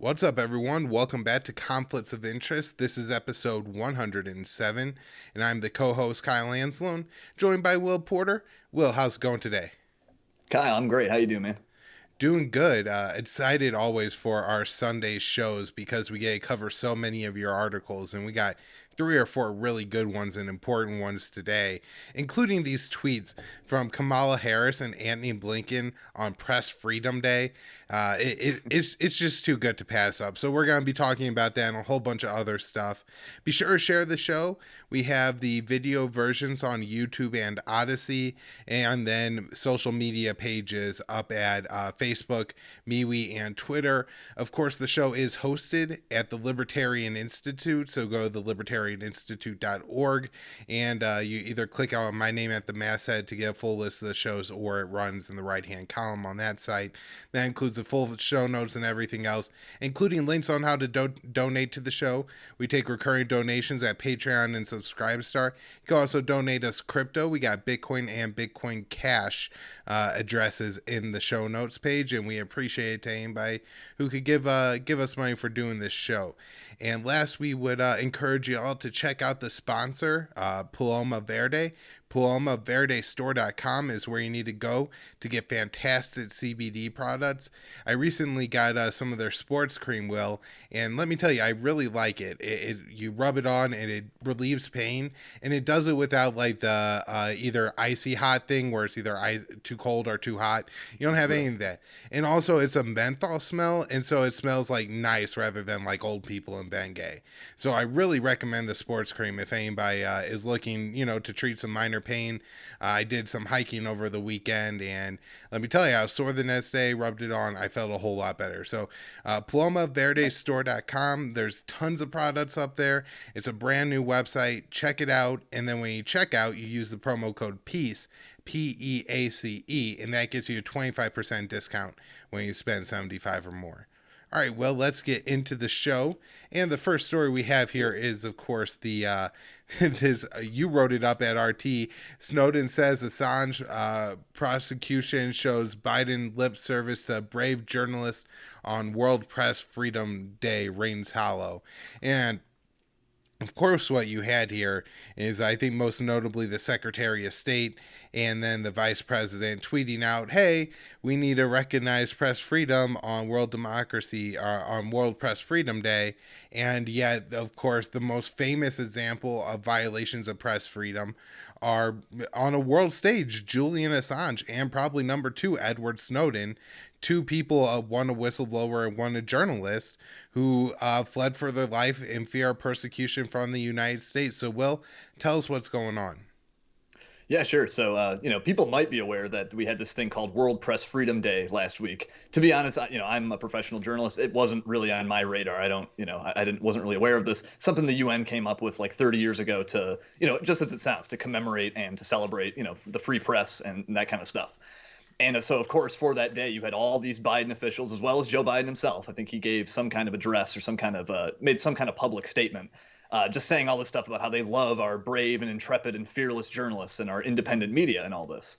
What's up, everyone? Welcome back to Conflicts of Interest. This is episode 107, and I'm the co-host Kyle Anslone, joined by Will Porter. Will, how's it going today? Kyle, I'm great. How you doing, man? Doing good. Excited always for our Sunday shows because we get to cover so many of your articles, and we got three or four really good ones and important ones today, including these tweets from Kamala Harris and Antony Blinken on Press Freedom Day. It's just too good to pass up. So we're going to be talking about that and a whole bunch of other stuff. Be sure to share the show. We have the video versions on YouTube and Odyssey, and then social media pages up at Facebook, MeWe, and Twitter. Of course, the show is hosted at the Libertarian Institute, so go to thelibertarianinstitute.org, and you either click on my name at the masthead to get a full list of the shows, or it runs in the right-hand column on that site. That includes the full show notes and everything else, including links on how to donate to the show. We take recurring donations at Patreon and Subscribestar. You can also donate us crypto. We got Bitcoin and Bitcoin Cash addresses in the show notes page, and we appreciate it to anybody who could give us money for doing this show. And last, we would encourage you all to check out the sponsor, Paloma Verde. PalomaVerdeStore.com is where you need to go to get fantastic CBD products. I recently got some of their sports cream, Will, and let me tell you, I really like it. You rub it on and it relieves pain, and it does it without like the either icy hot thing where it's either too cold or too hot. You don't have any of that. And also, it's a menthol smell, and so it smells like nice rather than like old people in Bengay. So I really recommend the sports cream if anybody is looking, to treat some minor pain. I did some hiking over the weekend, and let me tell you, I was sore the next day, rubbed it on, I felt a whole lot better. So PalomaVerdeStore.com, there's tons of products up there. It's a brand new website. Check it out, and then when you check out, you use the promo code PEACE, PEACE, and that gives you a 25% discount when you spend $75 or more. All right, well, let's get into the show. And the first story we have here is, of course, the you wrote it up at RT. Snowden says Assange prosecution shows Biden lip service to brave journalists on World Press Freedom Day rings hollow. And of course, what you had here is, I think, most notably the Secretary of State and then the Vice President tweeting out, hey, we need to recognize press freedom on World Democracy, on World Press Freedom Day. And yet, of course, the most famous example of violations of press freedom are on a world stage, Julian Assange and probably number two, Edward Snowden, two people, one a whistleblower and one a journalist, who fled for their life in fear of persecution from the United States. So, Will, tell us what's going on. Yeah, sure. So, people might be aware that we had this thing called World Press Freedom Day last week. To be honest, I'm a professional journalist. It wasn't really on my radar. I don't, I didn't wasn't really aware of this. Something the UN came up with like 30 years ago to, just as it sounds, to commemorate and to celebrate, the free press and that kind of stuff. And so, of course, for that day, you had all these Biden officials, as well as Joe Biden himself. I think he gave some kind of address or made some kind of public statement, just saying all this stuff about how they love our brave and intrepid and fearless journalists and our independent media and all this.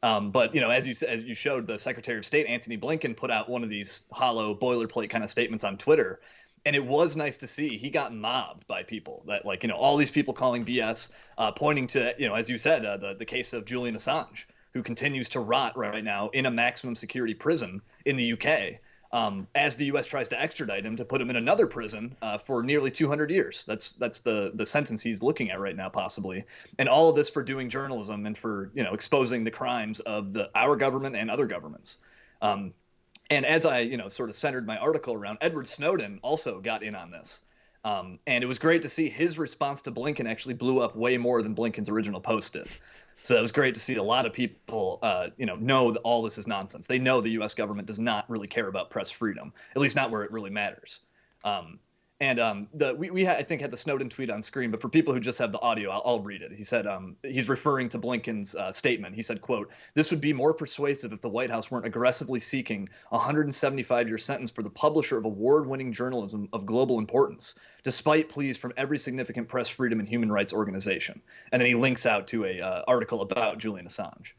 But as you showed, the Secretary of State, Antony Blinken, put out one of these hollow boilerplate kind of statements on Twitter. And it was nice to see he got mobbed by people that, all these people calling BS, pointing to, as you said, the case of Julian Assange, who continues to rot right now in a maximum security prison in the UK, as the U.S. tries to extradite him to put him in another prison for nearly 200 years. That's the sentence he's looking at right now, possibly. And all of this for doing journalism and for exposing the crimes of our government and other governments. And as I sort of centered my article around, Edward Snowden also got in on this. And it was great to see his response to Blinken actually blew up way more than Blinken's original post did. So it was great to see a lot of people, know that all this is nonsense. They know the U.S. government does not really care about press freedom, at least not where it really matters. We I think had the Snowden tweet on screen, but for people who just have the audio, I'll read it. He said he's referring to Blinken's statement. He said, quote, "This would be more persuasive if the White House weren't aggressively seeking a 175-year sentence for the publisher of award-winning journalism of global importance, despite pleas from every significant press freedom and human rights organization." And then he links out to a article about Julian Assange.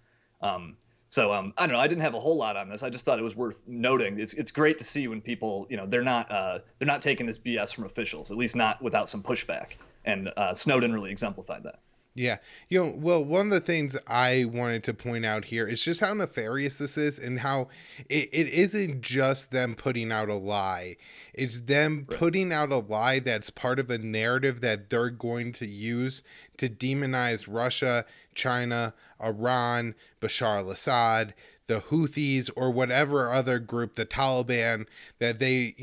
So I don't know. I didn't have a whole lot on this. I just thought it was worth noting. It's great to see when people, they're not taking this BS from officials, at least not without some pushback. And Snowden really exemplified that. Yeah. Well, one of the things I wanted to point out here is just how nefarious this is and how it isn't just them putting out a lie. It's them Right. putting out a lie that's part of a narrative that they're going to use to demonize Russia, China, Iran, Bashar al Assad, the Houthis, or whatever other group, the Taliban, that they,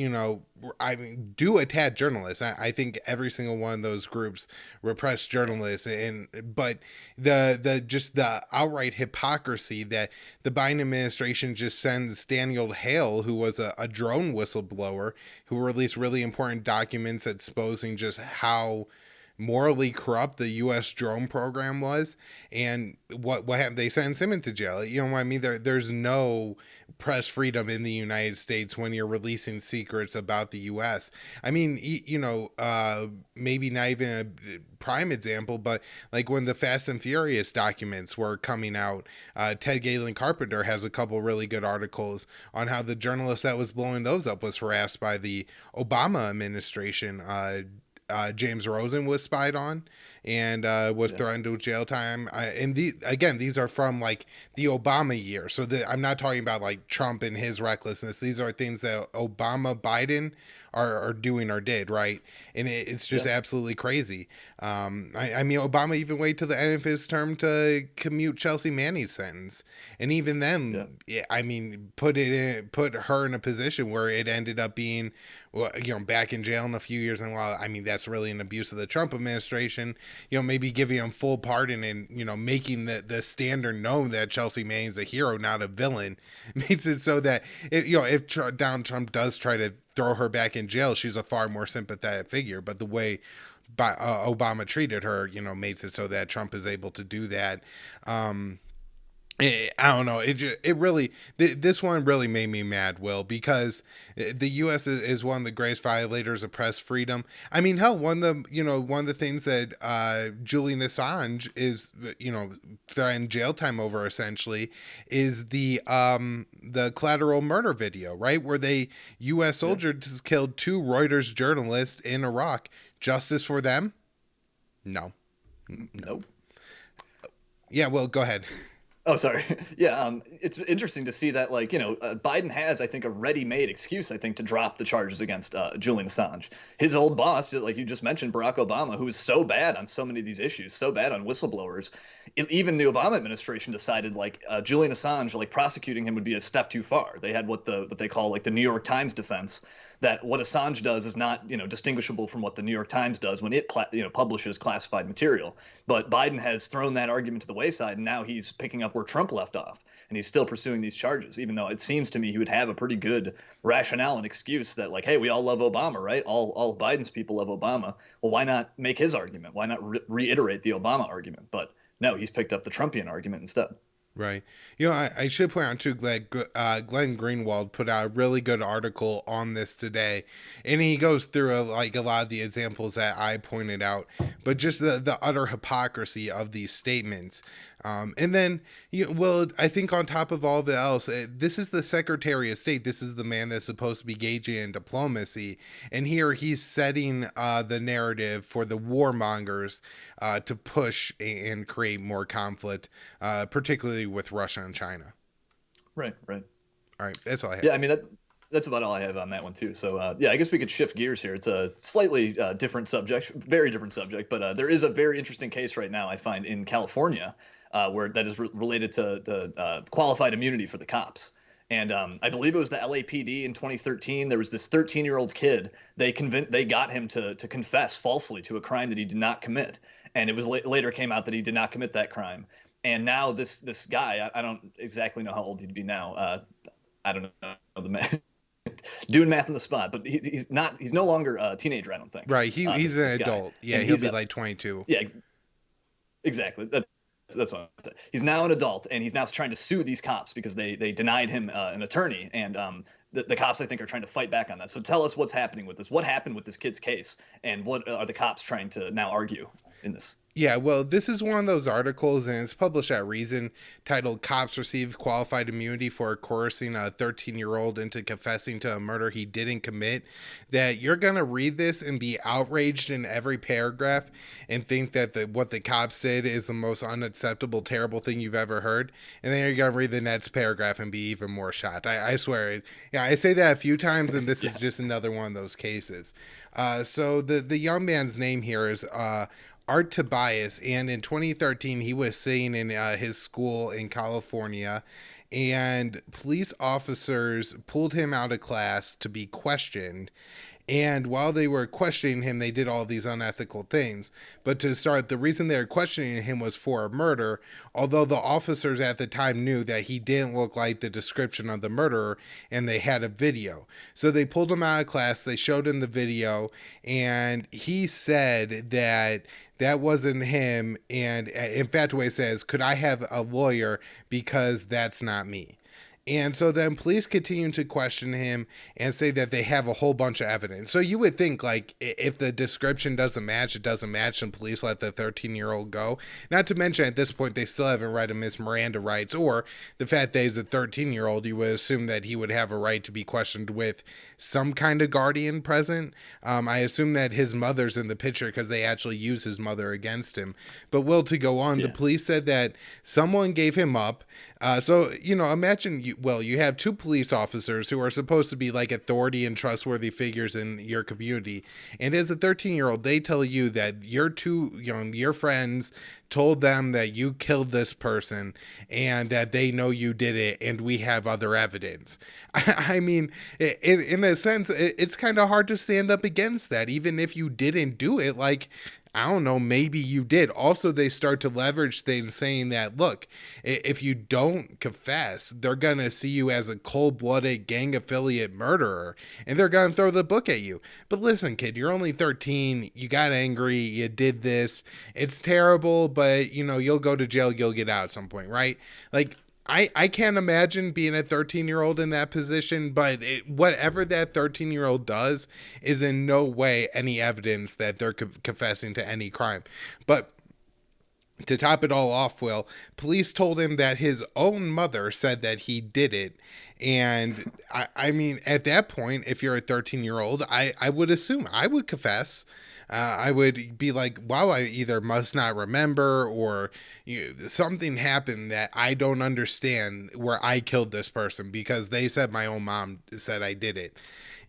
I mean, do attack journalists. I think every single one of those groups repress journalists, but the just the outright hypocrisy that the Biden administration just sends Daniel Hale, who was a drone whistleblower, who released really important documents exposing just how morally corrupt the U.S. drone program was, and what happened? They sent him into jail. You know what I mean? There's no press freedom in the United States when you're releasing secrets about the U.S. I mean, maybe not even a prime example, but like when the Fast and Furious documents were coming out, Ted Galen Carpenter has a couple really good articles on how the journalist that was blowing those up was harassed by the Obama administration. James Rosen was spied on and was Yeah. threatened with jail time. And these are from like the Obama year. So I'm not talking about like Trump and his recklessness. These are things that Obama, Biden are doing or did, right? And it's just Yeah. absolutely crazy. I mean, Obama even waited till the end of his term to commute Chelsea Manning's sentence. And even Yeah. then, yeah, I mean, put her in a position where it ended up being, well, back in jail in a few years. And while I mean that's really an abuse of the Trump administration, maybe giving him full pardon and making the standard known that Chelsea Manning's a hero, not a villain, makes it so that if Donald Trump does try to throw her back in jail, she's a far more sympathetic figure. But the way Obama treated her, makes it so that Trump is able to do that. I don't know. It really this one really made me mad, Will, because the U.S. is one of the greatest violators of press freedom. I mean, hell, one of the things that Julian Assange is threatened jail time over essentially is the collateral murder video, right, where U.S. Yeah. soldiers killed 2 Reuters journalists in Iraq. Justice for them? No. No. Nope. Yeah. Well, go ahead. Oh, sorry. Yeah, it's interesting to see that, like, Biden has, I think, a ready-made excuse, I think, to drop the charges against Julian Assange. His old boss, like you just mentioned, Barack Obama, who was so bad on so many of these issues, so bad on whistleblowers, even the Obama administration decided, like, Julian Assange, like, prosecuting him would be a step too far. They had what they call, like, the New York Times defense, that what Assange does is not, distinguishable from what the New York Times does when it, publishes classified material. But Biden has thrown that argument to the wayside, and now he's picking up where Trump left off, and he's still pursuing these charges, even though it seems to me he would have a pretty good rationale and excuse that, like, hey, we all love Obama, right? All of Biden's people love Obama. Well, why not make his argument? Why not reiterate the Obama argument? But no, he's picked up the Trumpian argument instead. Right. I should point out too, Glenn Glenn Greenwald put out a really good article on this today, and he goes through like a lot of the examples that I pointed out, but just the utter hypocrisy of these statements. And then, I think on top of all the else, this is the Secretary of State. This is the man that's supposed to be gauging in diplomacy, and here he's setting the narrative for the warmongers to push and create more conflict, particularly with Russia and China. Right, right. All right, that's all I have. Yeah, I mean that's about all I have on that one too. So yeah, I guess we could shift gears here. It's a slightly different subject, very different subject, but there is a very interesting case right now I find in California where that is related to the qualified immunity for the cops. And I believe it was the LAPD in 2013. There was this 13-year-old kid. They got him to confess falsely to a crime that he did not commit, and it was later came out that he did not commit that crime. And now this guy, I don't exactly know how old he'd be now. I don't know the man doing math on the spot, but he's not. He's no longer a teenager, I don't think. Right, he's an This guy, adult. Yeah, and he'll be like 22. yeah, exactly. That's what I'm saying. He's now an adult, and he's now trying to sue these cops because they denied him an attorney, and the cops I think are trying to fight back on that. So tell us what's happening with this. What happened with this kid's case, and what are the cops trying to now argue? in this. Yeah, well, this is one of those articles, and it's published at Reason, titled "Cops Receive Qualified Immunity for Coercing a 13-Year-Old into Confessing to a Murder He Didn't Commit." That you're gonna read this and be outraged in every paragraph, and think that what the cops did is the most unacceptable, terrible thing you've ever heard, and then you're gonna read the next paragraph and be even more shocked. I swear it. Yeah, I say that a few times, and this is Yeah. just another one of those cases. So the young man's name here is Art Tobias, and in 2013 he was sitting in his school in California, and police officers pulled him out of class to be questioned. And while they were questioning him, they did all these unethical things. But to start, the reason they were questioning him was for a murder, although the officers at the time knew that he didn't look like the description of the murderer, and they had a video. So they pulled him out of class, they showed him the video, and he said that that wasn't him. And in fact, what he says, "Could I have a lawyer, because that's not me?" And so then police continue to question him and say that they have a whole bunch of evidence. So you would think, like, if the description doesn't match, it doesn't match, and police let the 13-year-old go. Not to mention, at this point, they still haven't read him his Miranda rights, or the fact that he's a 13-year-old, you would assume that he would have a right to be questioned with some kind of guardian present. I assume that his mother's in the picture because they actually use his mother against him. But to go on, the Yeah. police said that someone gave him up. So, imagine you have two police officers who are supposed to be like authority and trustworthy figures in your community. And as a 13-year-old, they tell you that your friends told them that you killed this person and that they know you did it, and we have other evidence. I mean, in a sense, it's kind of hard to stand up against that, even if you didn't do it. Like, I don't know, maybe you did. Also, they start to leverage things saying that, look, if you don't confess, they're going to see you as a cold-blooded gang affiliate murderer, and they're going to throw the book at you. But listen, kid, you're only 13. You got angry. You did this. It's terrible, but, you'll go to jail. You'll get out at some point, right? Like, I can't imagine being a 13-year-old in that position, but whatever that 13-year-old does is in no way any evidence that they're confessing to any crime. But to top it all off, Will, police told him that his own mother said that he did it. And I mean, at that point, if you're a 13-year-old, I would assume I would confess. I would be like, wow, I either must not remember, or something happened that I don't understand where I killed this person, because they said my own mom said I did it.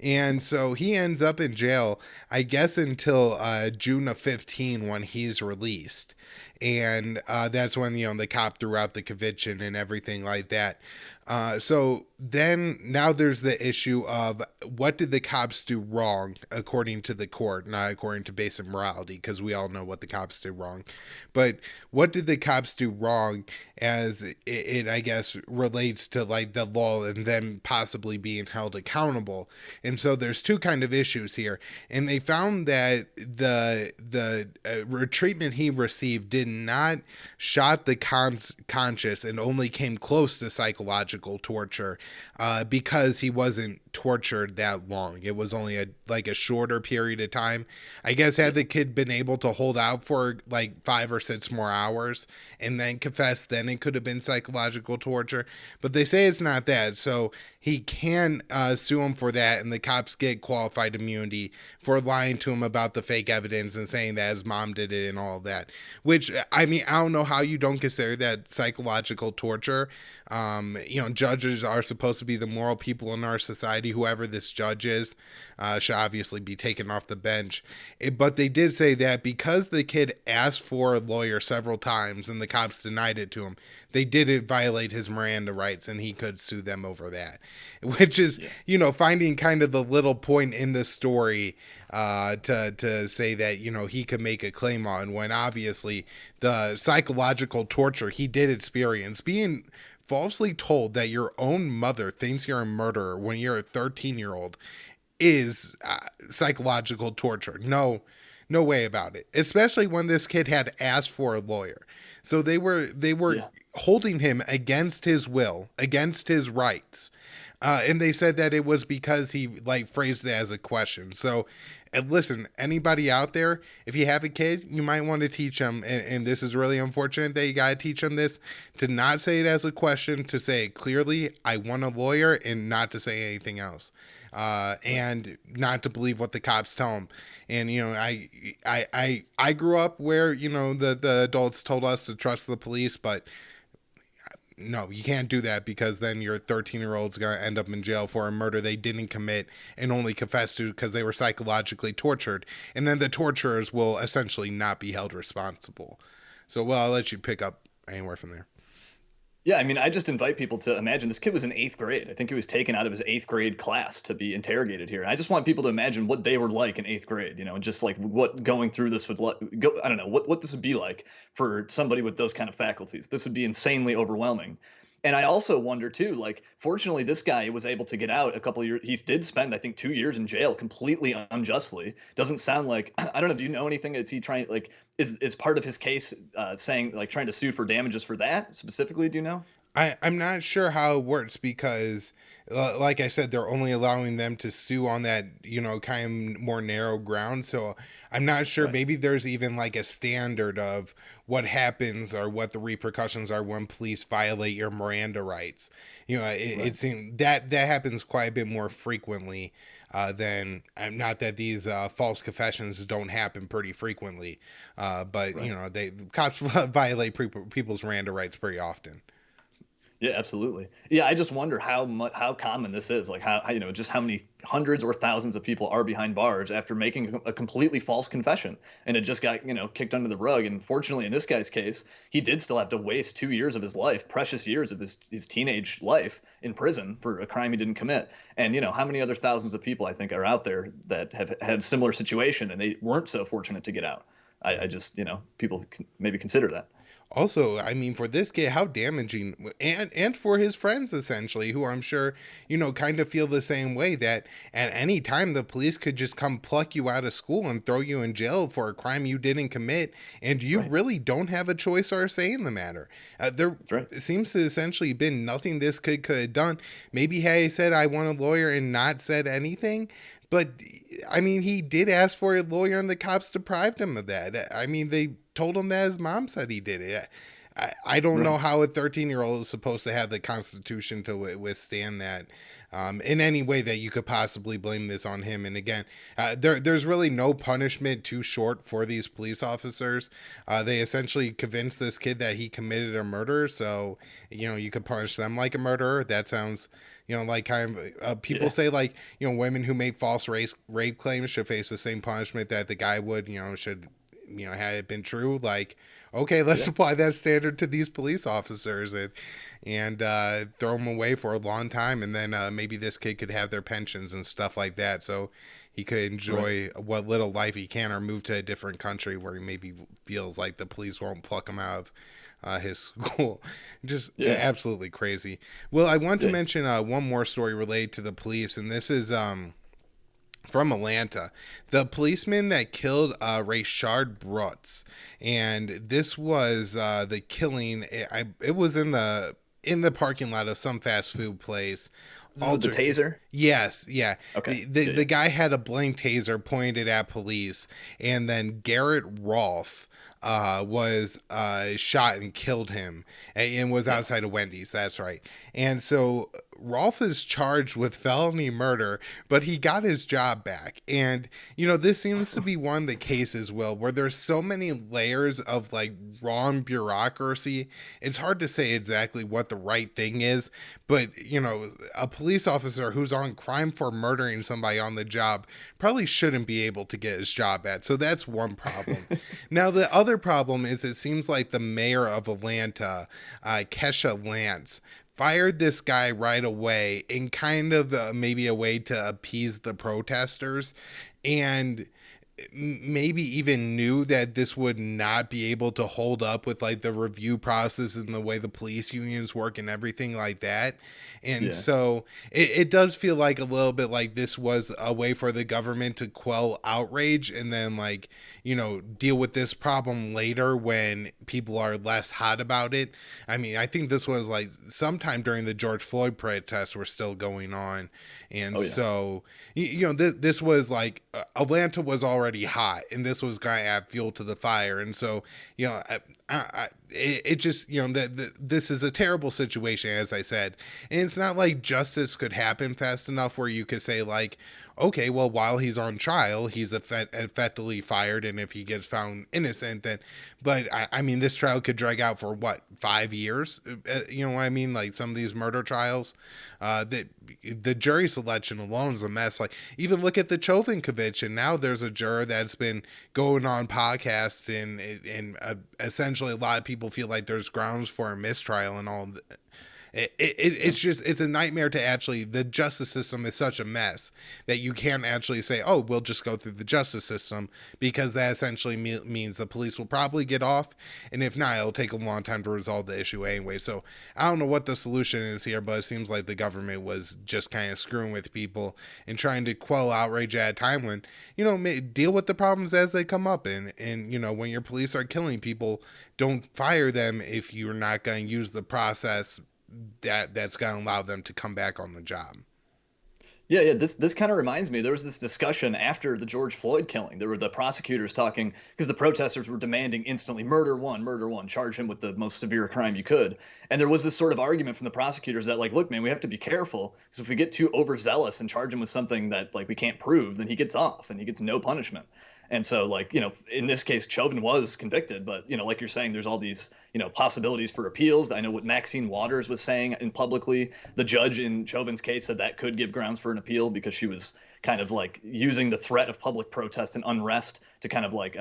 And so he ends up in jail, I guess, until June of 15, when he's released. And that's when, the cop threw out the conviction and everything like that. So then now there's the issue of, what did the cops do wrong according to the court, not according to basic morality, because we all know what the cops did wrong. But what did the cops do wrong, as it I guess relates to like the law and them possibly being held accountable? And so there's two kind of issues here, and they found that the treatment he received did not shot the conscious, and only came close to psychological torture, because he wasn't tortured that long. It was only a shorter period of time. I guess had the kid been able to hold out for like 5 or 6 more hours and then confess, then it could have been psychological torture. But they say it's not that, so he can sue him for that, and the cops get qualified immunity for lying to him about the fake evidence and saying that his mom did it and all of that. Which, I mean, I don't know how you don't consider that psychological torture. Judges are supposed to be the moral people in our society. Whoever this judge is should obviously be taken off the bench. But they did say that because the kid asked for a lawyer several times and the cops denied it to him, they did violate his Miranda rights, and he could sue them over that. Which is, finding kind of the little point in the story to say that, he could make a claim on, when obviously the psychological torture he did experience, being falsely told that your own mother thinks you're a murderer when you're a 13-year-old, is psychological torture. No way about it. Especially when this kid had asked for a lawyer. So they were Yeah. holding him against his will, against his rights. And they said that it was because he like phrased it as a question. So, and listen, anybody out there, if you have a kid, you might want to teach them, and this is really unfortunate that you got to teach them this, to not say it as a question, to say it clearly, I want a lawyer, and not to say anything else. Right. And not to believe what the cops tell them. And you know, I grew up where you know the adults told us to trust the police, but no, you can't do that because then your 13-year-old's going to end up in jail for a murder they didn't commit and only confessed to because they were psychologically tortured. And then the torturers will essentially not be held responsible. So, well, I'll let you pick up anywhere from there. Yeah, I mean, I just invite people to imagine this kid was in eighth grade. I think he was taken out of his eighth grade class to be interrogated here. And I just want people to imagine what they were like in eighth grade, and just like what going through this would go. I don't know what this would be like for somebody with those kind of faculties. This would be insanely overwhelming. And I also wonder too, like, fortunately, this guy was able to get out a couple of years. He did spend, I think, 2 years in jail completely unjustly. Doesn't sound like, I don't know. Do you know anything? Is he trying, like, is part of his case saying, like, trying to sue for damages for that specifically? Do you know? I'm not sure how it works because, like I said, they're only allowing them to sue on that, you know, kind of more narrow ground. So I'm not sure. Right. Maybe there's even like a standard of what happens or what the repercussions are when police violate your Miranda rights. You know, Right. it seems that that happens quite a bit more frequently than, not that these false confessions don't happen pretty frequently, but Right. you know, they cops violate people's Miranda rights pretty often. Yeah, absolutely. Yeah, I just wonder how common this is. Like just how many hundreds or thousands of people are behind bars after making a completely false confession, and it just got kicked under the rug. And fortunately, in this guy's case, he did still have to waste 2 years of his life, precious years of his teenage life, in prison for a crime he didn't commit. And how many other thousands of people I think are out there that have had similar situation and they weren't so fortunate to get out. I just people can maybe consider that. Also, I mean, for this kid, how damaging, and for his friends essentially, who I'm sure you know kind of feel the same way, that at any time the police could just come pluck you out of school and throw you in jail for a crime you didn't commit, and you Right. really don't have a choice or a say in the matter. There That's right. seems to essentially been nothing this kid could have done. Maybe had he said I want a lawyer and not said anything, but I mean, he did ask for a lawyer, and the cops deprived him of that. I mean, they told him that his mom said he did it. I don't know Right. how a 13-year-old is supposed to have the constitution to withstand that, in any way that you could possibly blame this on him. And again, there's really no punishment too short for these police officers. They essentially convinced this kid that he committed a murder, so you know you could punish them like a murderer. That sounds, you know, like kind of, people Yeah. say like, you know, women who make false rape claims should face the same punishment that the guy would, you know, should, you know, had it been true. Like, okay, let's Yeah. apply that standard to these police officers, and throw them away for a long time, and then maybe this kid could have their pensions and stuff like that, so he could Right. enjoy what little life he can, or move to a different country where he maybe feels like the police won't pluck him out of his school. Just Yeah. absolutely crazy. Well, I want to Yeah. mention one more story related to the police, and this is from Atlanta, the policeman that killed Rayshard Brutz, and this was the killing. It was in the parking lot of some fast food place. This is with the Alter, taser. yes, yeah. Okay. The Yeah. Yeah. the guy had a blank taser pointed at police, and then Garrett Rolfe was shot and killed him, and was Yeah. outside of Wendy's. That's right. And so Rolfe is charged with felony murder, but he got his job back. And, you know, this seems to be one of the cases, Will, where there's so many layers of like wrong bureaucracy. It's hard to say exactly what the right thing is, but, you know, a police officer who's on crime for murdering somebody on the job probably shouldn't be able to get his job back. So that's one problem. Now, the other problem is it seems like the mayor of Atlanta, Kesha Lance, fired this guy right away in kind of maybe a way to appease the protesters. And maybe even knew that this would not be able to hold up with like the review process and the way the police unions work and everything like that. And Yeah. so it does feel like a little bit like this was a way for the government to quell outrage and then like, deal with this problem later when people are less hot about it. I mean, I think this was like sometime during the George Floyd protests were still going on. And Oh yeah. so, this was like Atlanta was already hot, and this was going to add fuel to the fire. And so, it just, this is a terrible situation, as I said. And it's not like justice could happen fast enough where you could say, like, okay, well, while he's on trial, he's effectively fired. And if he gets found innocent, then, but I mean, this trial could drag out for what, 5 years? You know what I mean? Like some of these murder trials, that the jury selection alone is a mess. Like, even look at the Chauvin conviction. Now there's a juror that's been going on podcasts, and essentially a lot of people feel like there's grounds for a mistrial and all. It's just, it's a nightmare to actually, the justice system is such a mess that you can't actually say, oh, we'll just go through the justice system, because that essentially means the police will probably get off, and if not, it'll take a long time to resolve the issue anyway. So I don't know what the solution is here, but it seems like the government was just kind of screwing with people and trying to quell outrage at a time when, deal with the problems as they come up. And when your police are killing people, don't fire them if you're not going to use the process that's going to allow them to come back on the job. Yeah, yeah. This kind of reminds me. There was this discussion after the George Floyd killing. There were the prosecutors talking because the protesters were demanding instantly murder one, charge him with the most severe crime you could. And there was this sort of argument from the prosecutors that like, look, man, we have to be careful because if we get too overzealous and charge him with something that like we can't prove, then he gets off and he gets no punishment. And so, like, in this case, Chauvin was convicted, but, like you're saying, there's all these, possibilities for appeals. I know what Maxine Waters was saying in publicly. The judge in Chauvin's case said that could give grounds for an appeal because she was kind of like using the threat of public protest and unrest to kind of like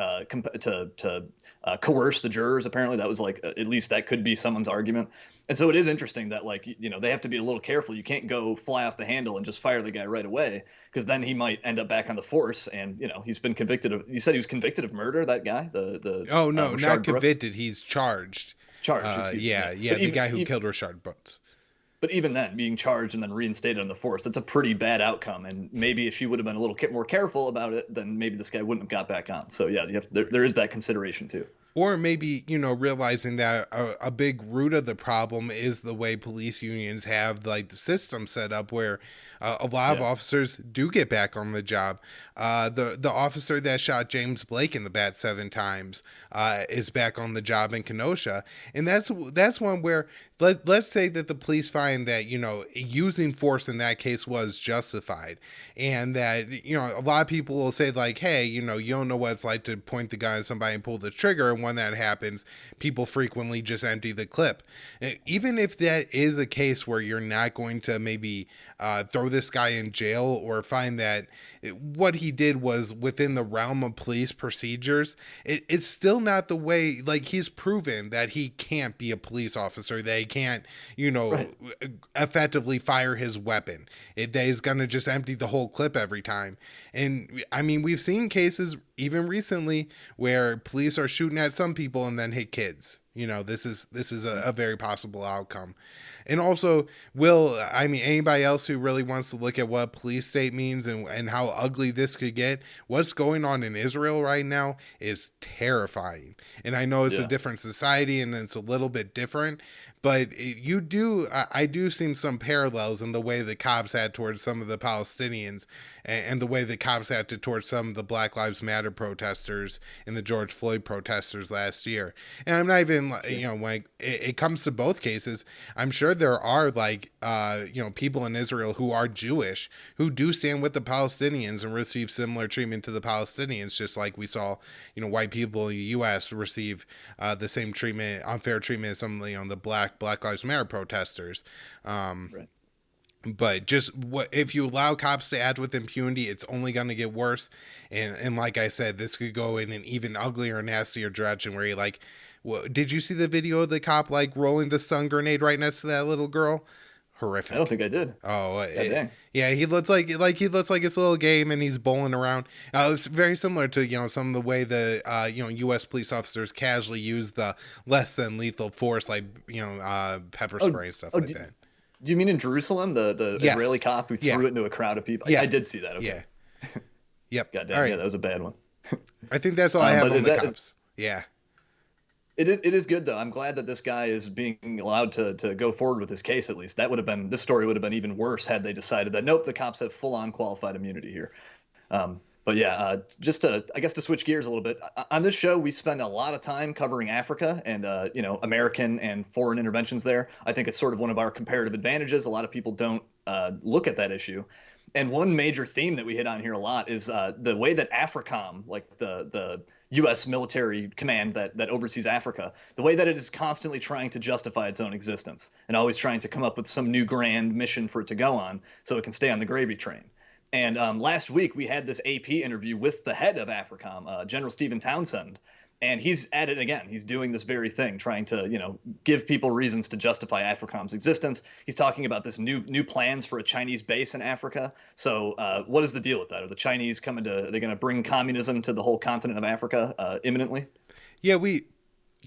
coerce the jurors. Apparently, that was like at least that could be someone's argument. And so it is interesting that like they have to be a little careful. You can't go fly off the handle and just fire the guy right away because then he might end up back on the force. And he's been convicted of. You said he was convicted of murder. That guy, the oh no, Rashard not Brooks? convicted. He's charged. Charged. Excuse me. Yeah, But the guy who killed Rashard Brooks. But even then, being charged and then reinstated on the force, that's a pretty bad outcome. And maybe if she would have been a little more careful about it, then maybe this guy wouldn't have got back on. So yeah, there is that consideration too. Or maybe, realizing that a big root of the problem is the way police unions have like the system set up where a lot of officers do get back on the job. The officer that shot James Blake in the bat 7 times is back on the job in Kenosha. And that's one where let's say that the police find that, using force in that case was justified. And that, a lot of people will say like, hey, you don't know what it's like to point the gun at somebody and pull the trigger. And when that happens, people frequently just empty the clip. Even if that is a case where you're not going to maybe throw this guy in jail or find that what he did was within the realm of police procedures, it's still not the way. Like, he's proven that he can't be a police officer, that he can't, Right. effectively fire his weapon, that he's going to just empty the whole clip every time. And I mean, we've seen cases even recently where police are shooting at some people and then hit kids. This is a very possible outcome. And also, anybody else who really wants to look at what police state means and how ugly this could get, what's going on in Israel right now is terrifying. And I know it's a different society and it's a little bit different, but I do see some parallels in the way the cops had towards some of the Palestinians and the way the cops acted towards some of the Black Lives Matter protesters and the George Floyd protesters last year. And I'm not even, when it comes to both cases, I'm sure there are people in Israel who are Jewish who do stand with the Palestinians and receive similar treatment to the Palestinians, just like we saw, white people in the U.S. receive the same treatment, unfair treatment as some, the Black Lives Matter protesters. Right. But just if you allow cops to act with impunity, it's only going to get worse. And like I said, this could go in an even uglier, nastier direction where you did you see the video of the cop rolling the stun grenade right next to that little girl? I don't Horrific. think I did. Oh, God dang. yeah. He looks like he looks like it's a little game, and he's bowling around. It's very similar to some of the way the U.S. police officers casually use the less than lethal force, like pepper Oh, spray and stuff oh, like that. do you mean in Jerusalem, the Israeli Yes. cop who Yeah. threw it into a crowd of people? I Yeah. did see that. Okay. Yeah. Yep. God All dang. Yeah, right. that was a bad one. I think that's all I have But on is the that cops. Yeah. it is good though. I'm glad that this guy is being allowed to go forward with his case at least. This story would have been even worse had they decided that nope, the cops have full on qualified immunity here. But yeah, just to I guess to switch gears a little bit on this show, we spend a lot of time covering Africa and American and foreign interventions there. I think it's sort of one of our comparative advantages. A lot of people don't look at that issue. And one major theme that we hit on here a lot is the way that AFRICOM, like the U.S. military command that oversees Africa, the way that it is constantly trying to justify its own existence and always trying to come up with some new grand mission for it to go on so it can stay on the gravy train. And last week we had this AP interview with the head of AFRICOM, General Stephen Townsend, and he's at it again. He's doing this very thing, trying to give people reasons to justify AFRICOM's existence. He's talking about this new plans for a Chinese base in Africa. So what is the deal with that? Are the Chinese coming to? Are they going to bring communism to the whole continent of Africa imminently? Yeah, we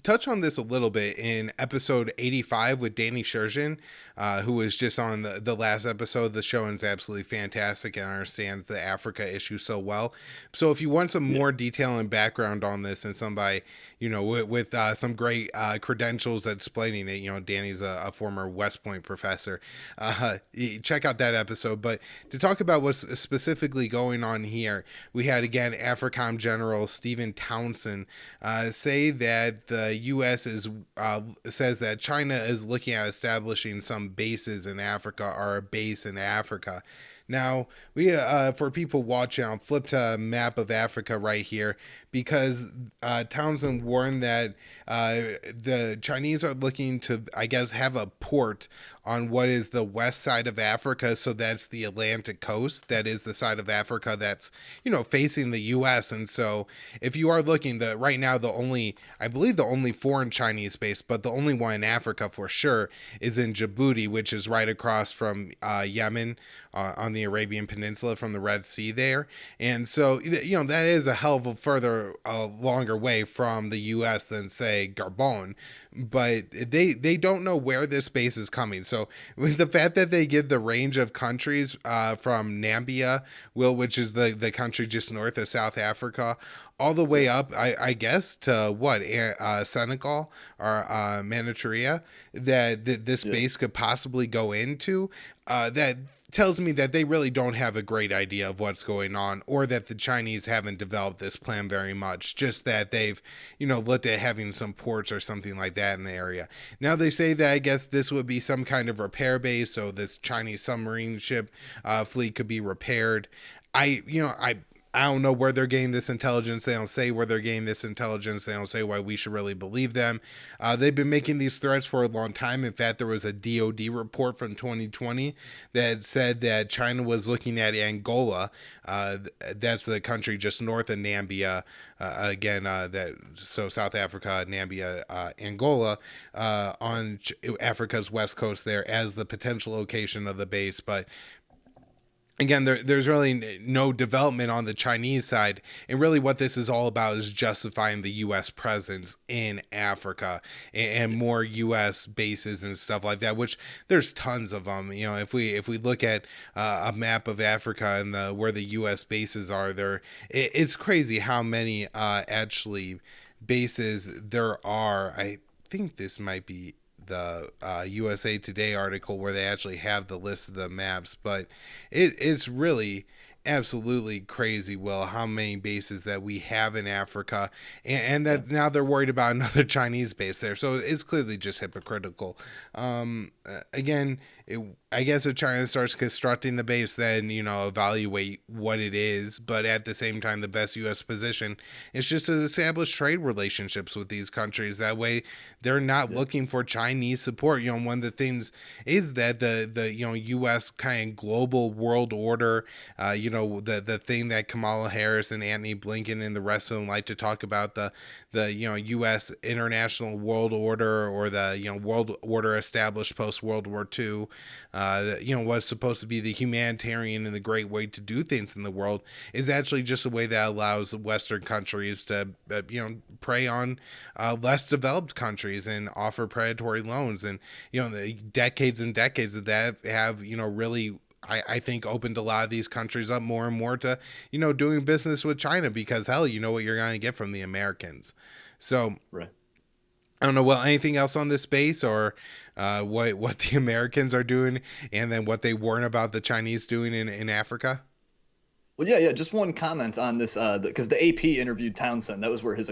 touch on this a little bit in episode 85 with Danny Sherjan, who was just on the last episode. The show is absolutely fantastic and understands the Africa issue so well. So if you want some more detail and background on this and somebody, with some great credentials explaining it, Danny's a former West Point professor, check out that episode. But to talk about what's specifically going on here, we had again AFRICOM General Stephen Townsend say that the U.S. says that China is looking at establishing some bases in Africa or a base in Africa. Now, we for people watching, I'll flip to a map of Africa right here because Townsend warned that the Chinese are looking to, I guess, have a port on what is the west side of Africa. So that's the Atlantic coast. That is the side of Africa that's, facing the U.S. And so if you are looking, right now, I believe the only foreign Chinese base, but the only one in Africa for sure is in Djibouti, which is right across from Yemen on the Arabian Peninsula from the Red Sea there. And so, that is a hell of a further, longer way from the U.S. than, say, Gabon. But they don't know where this base is coming. So with the fact that they give the range of countries from Nambia, which is the country just north of South Africa, all the way up, I guess, to what, Senegal or Manchuria, that this base could possibly go into, that tells me that they really don't have a great idea of what's going on, or that the Chinese haven't developed this plan very much, just that they've, looked at having some ports or something like that in the area. Now they say that I guess this would be some kind of repair base, so this Chinese submarine ship fleet could be repaired. I don't know where they're getting this intelligence. They don't say where they're getting this intelligence. They don't say why we should really believe them. They've been making these threats for a long time. In fact, there was a DOD report from 2020 that said that China was looking at Angola. That's the country just north of Nambia. So South Africa, Nambia, Angola, on Africa's west coast there as the potential location of the base. But again, there's really no development on the Chinese side. And really what this is all about is justifying the U.S. presence in Africa and more U.S. bases and stuff like that, which there's tons of them. If we look at a map of Africa and where the U.S. bases are there, it's crazy how many actually bases there are. I think this might be the USA Today article where they actually have the list of the maps, but it's really absolutely crazy, Will, how many bases that we have in Africa, and that now they're worried about another Chinese base there. So it's clearly just hypocritical. Again, I guess if China starts constructing the base, then, evaluate what it is. But at the same time, the best U.S. position is just to establish trade relationships with these countries. That way, they're not looking for Chinese support. One of the things is that the U.S. kind of global world order, the thing that Kamala Harris and Antony Blinken and the rest of them like to talk about, the U.S. international world order, or the world order established post World War II, was supposed to be the humanitarian and the great way to do things in the world, is actually just a way that allows Western countries to, prey on less developed countries and offer predatory loans. And, the decades and decades of that have, really, I think, opened a lot of these countries up more and more to, doing business with China, because hell, you know what you're going to get from the Americans. So, Right. I don't know. Well, anything else on this space, or what the Americans are doing, and then what they warn about the Chinese doing in Africa? Well, yeah. Just one comment on this, because the AP interviewed Townsend. That was where his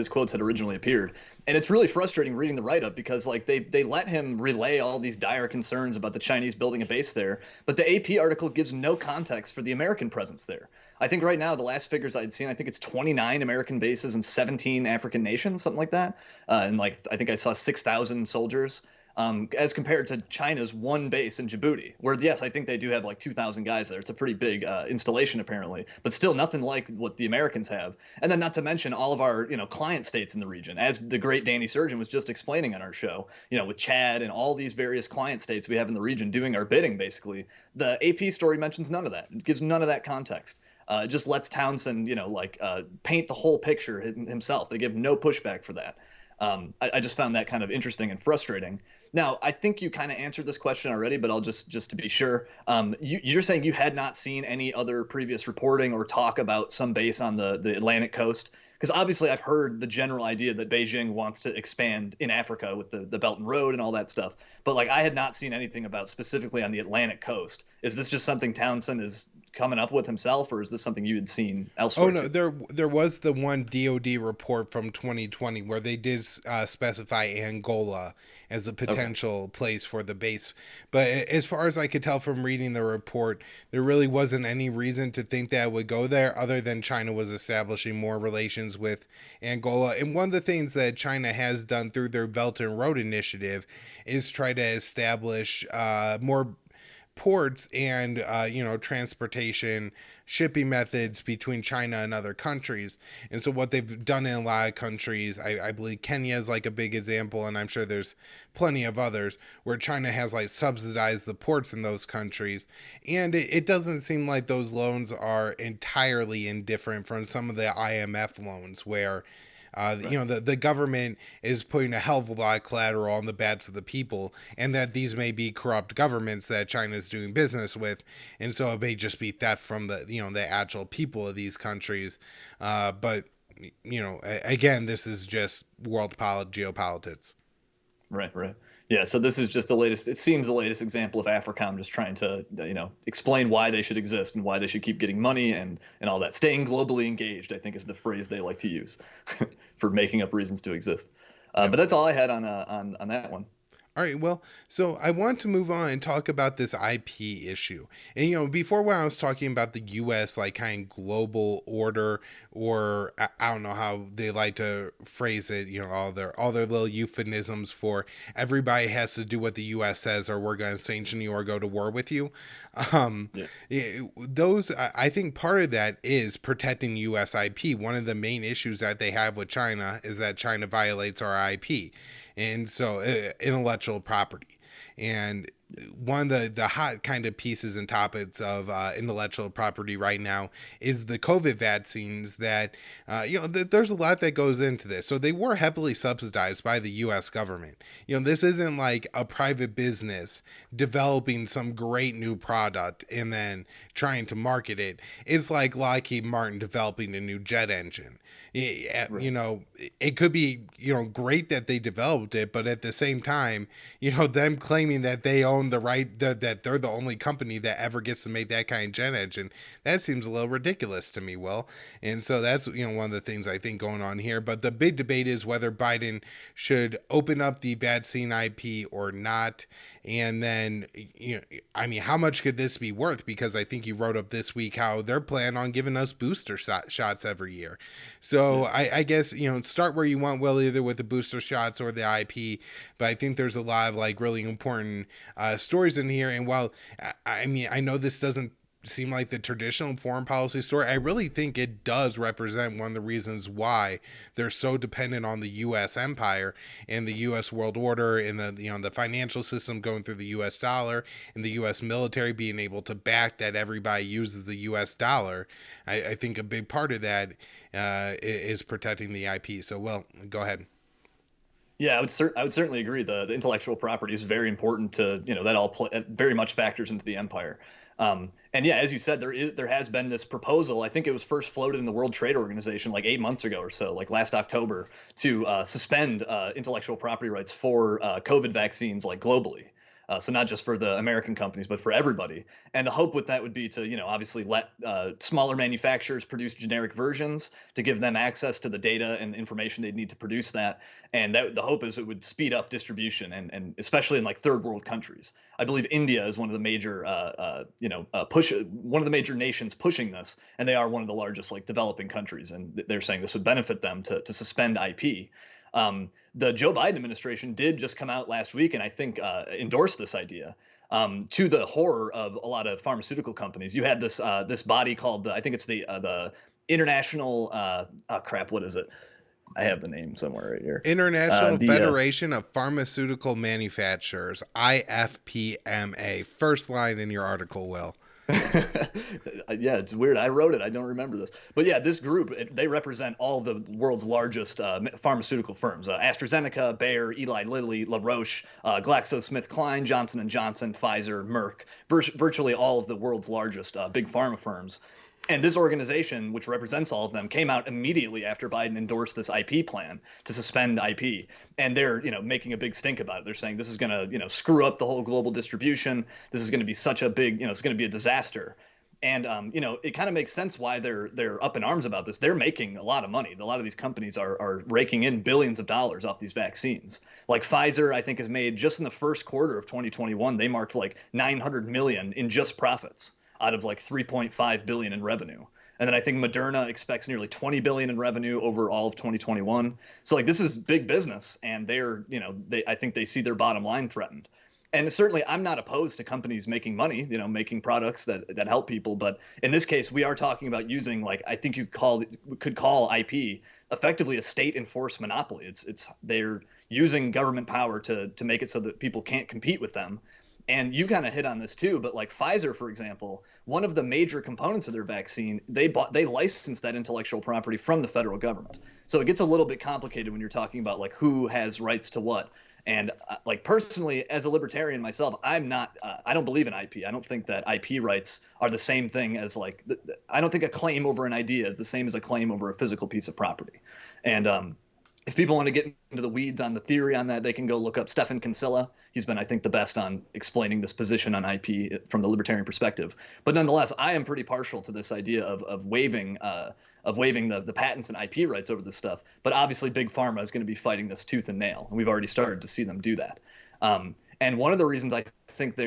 quotes had originally appeared, and it's really frustrating reading the write up because like they let him relay all these dire concerns about the Chinese building a base there, but the AP article gives no context for the American presence there. I think right now the last figures I'd seen, I think it's 29 American bases in 17 African nations, something like that, and like I think I saw 6,000 soldiers as compared to China's one base in Djibouti, where yes, I think they do have like 2,000 guys there. It's a pretty big installation apparently, but still nothing like what the Americans have. And then not to mention all of our client states in the region, as the great Danny Surgeon was just explaining on our show, with Chad and all these various client states we have in the region doing our bidding. Basically, the AP story mentions none of that. It gives none of that context. Just lets Townsend, paint the whole picture himself. They give no pushback for that. I just found that kind of interesting and frustrating. Now, I think you kind of answered this question already, but I'll just to be sure. You're saying you had not seen any other previous reporting or talk about some base on the Atlantic coast? Because obviously I've heard the general idea that Beijing wants to expand in Africa with the Belt and Road and all that stuff. But like I had not seen anything about specifically on the Atlantic coast. Is this just something Townsend is coming up with himself, or is this something you had seen Oh elsewhere no, too? there was the one DoD report from 2020 where they did specify Angola as a Okay. potential place for the base. But as far as I could tell from reading the report, there really wasn't any reason to think that it would go there, other than China was establishing more relations with Angola. And one of the things that China has done through their Belt and Road Initiative is try to establish more ports and transportation shipping methods between China and other countries. And so what they've done in a lot of countries, I believe Kenya is like a big example, and I'm sure there's plenty of others where China has like subsidized the ports in those countries. And it doesn't seem like those loans are entirely indifferent from some of the IMF loans, where Right. the government is putting a hell of a lot of collateral on the backs of the people, and that these may be corrupt governments that China is doing business with, and so it may just be theft from the actual people of these countries. But again, this is just geopolitics. Right. Yeah, so this is just the latest, it seems the latest example of AFRICOM just trying to, explain why they should exist and why they should keep getting money and all that. Staying globally engaged, I think, is the phrase they like to use for making up reasons to exist. Yep. But that's all I had on that one. All right, well, so I want to move on and talk about this IP issue. And before, when I was talking about the US like kind of global order, or I don't know how they like to phrase it, all their little euphemisms for everybody has to do what the US says or we're going to sanction you or go to war with you. Um Yeah. those I think part of that is protecting US IP. One of the main issues that they have with China is that China violates our IP, and so intellectual property. And one of the hot kind of pieces and topics of intellectual property right now is the COVID vaccines. That there's a lot that goes into this. So they were heavily subsidized by the U.S. government. This isn't like a private business developing some great new product and then trying to market it. It's like Lockheed Martin developing a new jet engine. Right. It could be great that they developed it, but at the same time, them claiming that they own the right, that they're the only company that ever gets to make that kind of jet engine, that seems a little ridiculous to me, Will. And so that's one of the things I think going on here. But the big debate is whether Biden should open up the vaccine IP or not. And then I mean, how much could this be worth? Because I think you wrote up this week how they're planning on giving us booster shots every year. So Yeah. I guess start where you want, Will, either with the booster shots or the IP. But I think there's a lot of like really important stories in here. And while I mean, I know this doesn't seem like the traditional foreign policy story. I really think it does represent one of the reasons why they're so dependent on the U.S. empire and the U.S. world order, and the financial system going through the U.S. dollar, and the U.S. military being able to back that everybody uses the U.S. dollar. I think a big part of that is protecting the IP. So, well, go ahead. Yeah, I would certainly agree. The intellectual property is very important to, that all very much factors into the empire. And yeah, as you said, there has been this proposal. I think it was first floated in the World Trade Organization like 8 months ago or so, like last October, to suspend intellectual property rights for COVID vaccines, like globally. So not just for the American companies, but for everybody. And the hope with that would be to, obviously let smaller manufacturers produce generic versions to give them access to the data and information they'd need to produce that. And that the hope is it would speed up distribution, and especially in like third world countries. I believe India is one of the major, one of the major nations pushing this, and they are one of the largest like developing countries. And they're saying this would benefit them to suspend IP. The Joe Biden administration did just come out last week and I think endorse this idea. To the horror of a lot of pharmaceutical companies. You had this body called I think it's the International crap, what is it? I have the name somewhere right here. International The Federation of Pharmaceutical Manufacturers, IFPMA. First line in your article, Will. Yeah, it's weird. I wrote it. I don't remember this. But yeah, this group, they represent all the world's largest pharmaceutical firms. AstraZeneca, Bayer, Eli Lilly, La Roche, GlaxoSmithKline, Johnson & Johnson, Pfizer, Merck, virtually all of the world's largest big pharma firms. And this organization, which represents all of them, came out immediately after Biden endorsed this IP plan to suspend IP. And they're, making a big stink about it. They're saying this is going to, screw up the whole global distribution. This is going to be such a big, it's going to be a disaster. And it kind of makes sense why they're up in arms about this. They're making a lot of money. A lot of these companies are raking in billions of dollars off these vaccines. Like Pfizer, I think, has made just in the first quarter of 2021, they marked like 900 million in just profits out of like 3.5 billion in revenue. And then I think Moderna expects nearly 20 billion in revenue over all of 2021. So like this is big business, and I think they see their bottom line threatened. And certainly I'm not opposed to companies making money, making products that help people. But in this case, we are talking about using, like, I think you could call IP effectively a state enforced monopoly. They're using government power to make it so that people can't compete with them. And you kind of hit on this too, but like Pfizer, for example, one of the major components of their vaccine, they licensed that intellectual property from the federal government. So it gets a little bit complicated when you're talking about like who has rights to what. And like personally, as a libertarian myself, I don't believe in IP. I don't think that IP rights are the same thing as like, I don't think a claim over an idea is the same as a claim over a physical piece of property. And if people want to get into the weeds on the theory on that, they can go look up Stephan Kinsella. He's been, I think, the best on explaining this position on IP from the libertarian perspective. But nonetheless, I am pretty partial to this idea of waiving the patents and IP rights over this stuff. But obviously, Big Pharma is going to be fighting this tooth and nail, and we've already started to see them do that. And one of the reasons I think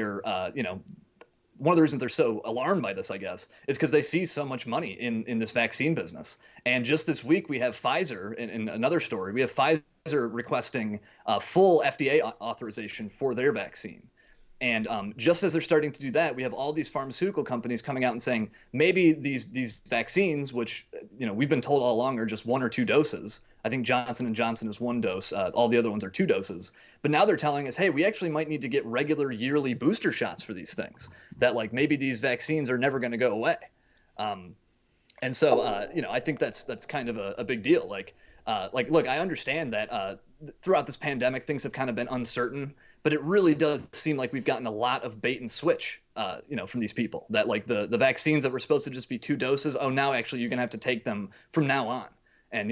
one of the reasons they're so alarmed by this, I guess, is because they see so much money in this vaccine business. And just this week, we have Pfizer, in another story, we have Pfizer requesting full FDA authorization for their vaccine. And just as they're starting to do that, we have all these pharmaceutical companies coming out and saying maybe these vaccines, which we've been told all along are just 1 or 2 doses. I think Johnson & Johnson is 1 dose. All the other ones are 2 doses. But now they're telling us, hey, we actually might need to get regular yearly booster shots for these things. That like maybe these vaccines are never going to go away. And so I think that's kind of a big deal. Like look, I understand that throughout this pandemic things have kind of been uncertain, but it really does seem like we've gotten a lot of bait and switch, from these people. That like the vaccines that were supposed to just be 2 doses, oh, now actually you're gonna have to take them from now on, and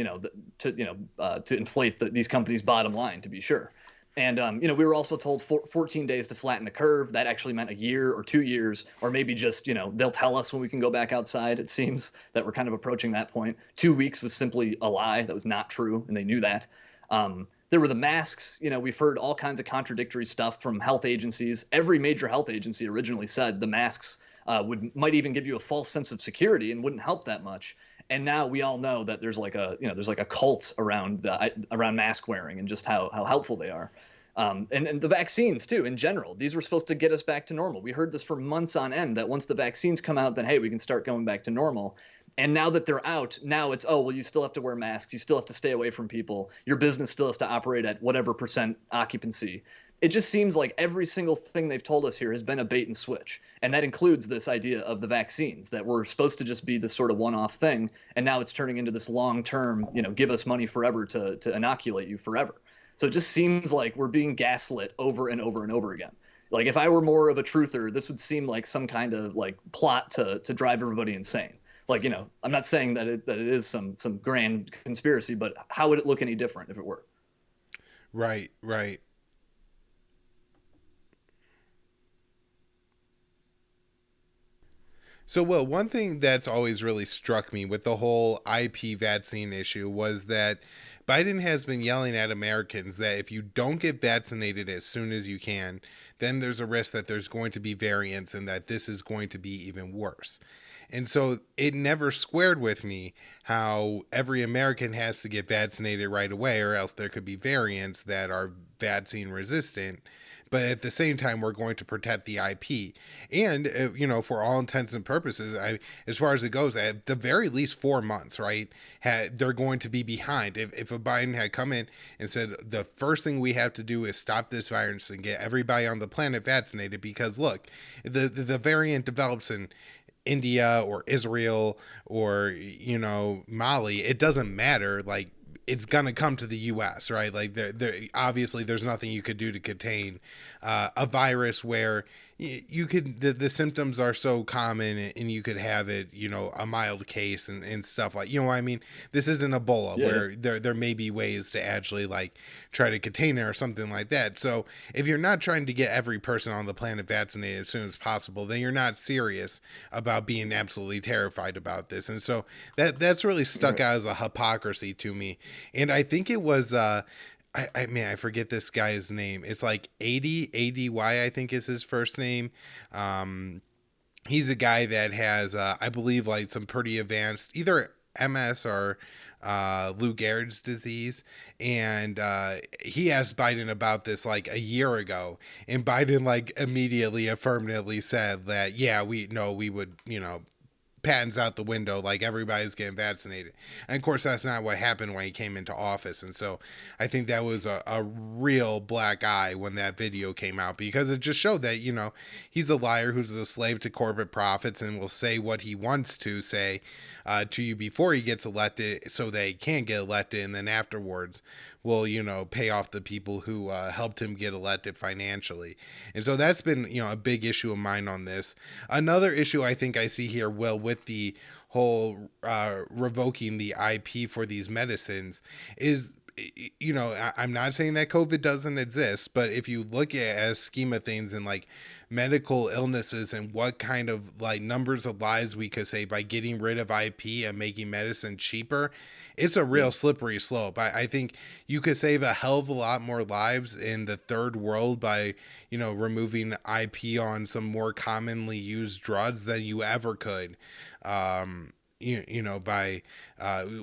to inflate these companies' bottom line, to be sure. And we were also told 14 days to flatten the curve. That actually meant a year or 2 years, or maybe just they'll tell us when we can go back outside. It seems that we're kind of approaching that point. 2 weeks was simply a lie. That was not true, and they knew that. There were the masks. We've heard all kinds of contradictory stuff from health agencies. Every major health agency originally said the masks might even give you a false sense of security and wouldn't help that much. And now we all know that there's like a cult around mask wearing and just how helpful they are. And the vaccines too, in general, these were supposed to get us back to normal. We heard this for months on end that once the vaccines come out, then hey, we can start going back to normal. And now that they're out, now it's, oh, well, you still have to wear masks. You still have to stay away from people. Your business still has to operate at whatever percent occupancy. It just seems like every single thing they've told us here has been a bait and switch. And that includes this idea of the vaccines that were supposed to just be this sort of one-off thing. And now it's turning into this long-term, give us money forever to inoculate you forever. So it just seems like we're being gaslit over and over and over again. Like if I were more of a truther, this would seem like some kind of like plot to drive everybody insane. Like, I'm not saying that it is some grand conspiracy, but how would it look any different if it were? Right, right. So, Will, one thing that's always really struck me with the whole IP vaccine issue was that Biden has been yelling at Americans that if you don't get vaccinated as soon as you can, then there's a risk that there's going to be variants and that this is going to be even worse. And so it never squared with me how every American has to get vaccinated right away, or else there could be variants that are vaccine resistant. But at the same time, we're going to protect the IP. And, for all intents and purposes, as far as it goes, at the very least 4 months, right? They're going to be behind. If a Biden had come in and said, the first thing we have to do is stop this virus and get everybody on the planet vaccinated, because look, the variant develops in India or Israel or Mali, it doesn't matter. Like, it's gonna come to the U.S., right? Like, obviously there's nothing you could do to contain a virus where you could the symptoms are so common and you could have it, a mild case and stuff like, what I mean? This isn't Ebola Yeah, where there may be ways to actually like try to contain it or something like that. So if you're not trying to get every person on the planet vaccinated as soon as possible, then you're not serious about being absolutely terrified about this. And so that's really stuck right. out as a hypocrisy to me. And I think it was I forget this guy's name. It's like ADY, I think is his first name. He's a guy that has I believe like some pretty advanced either MS or Lou Gehrig's disease, and he asked Biden about this like a year ago, and Biden like immediately affirmatively said that we would patents out the window, like everybody's getting vaccinated. And of course that's not what happened when he came into office. And so I think that was a real black eye when that video came out, because it just showed that he's a liar who's a slave to corporate profits and will say what he wants to say to you before he gets elected so that he can get elected, and then afterwards will pay off the people who helped him get elected financially. And so that's been a big issue of mine on this. Another issue I think I see here, Will, with the whole revoking the IP for these medicines is, I'm not saying that COVID doesn't exist, but if you look at as scheme of things and like medical illnesses and what kind of like numbers of lives we could save by getting rid of IP and making medicine cheaper, it's a real Yeah. slippery slope. I think you could save a hell of a lot more lives in the third world by, removing IP on some more commonly used drugs than you ever could. By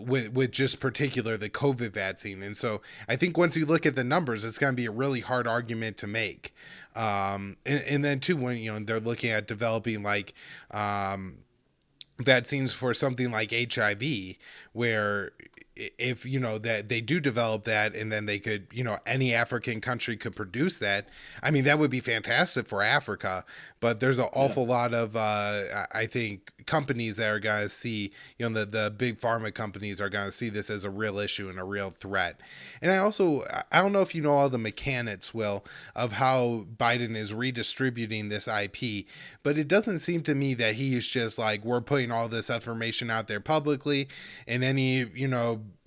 with just particular the COVID vaccine. And so I think once you look at the numbers, it's going to be a really hard argument to make. And then too, when they're looking at developing like vaccines for something like HIV, where if that they do develop that and then they could any African country could produce that, I mean that would be fantastic for Africa. But there's an Yeah. awful lot of I think companies that are going to see the big pharma companies are going to see this as a real issue and a real threat. And I don't know if you know all the mechanics, Will, of how Biden is redistributing this IP, but it doesn't seem to me that he's just like, we're putting all this information out there publicly, and any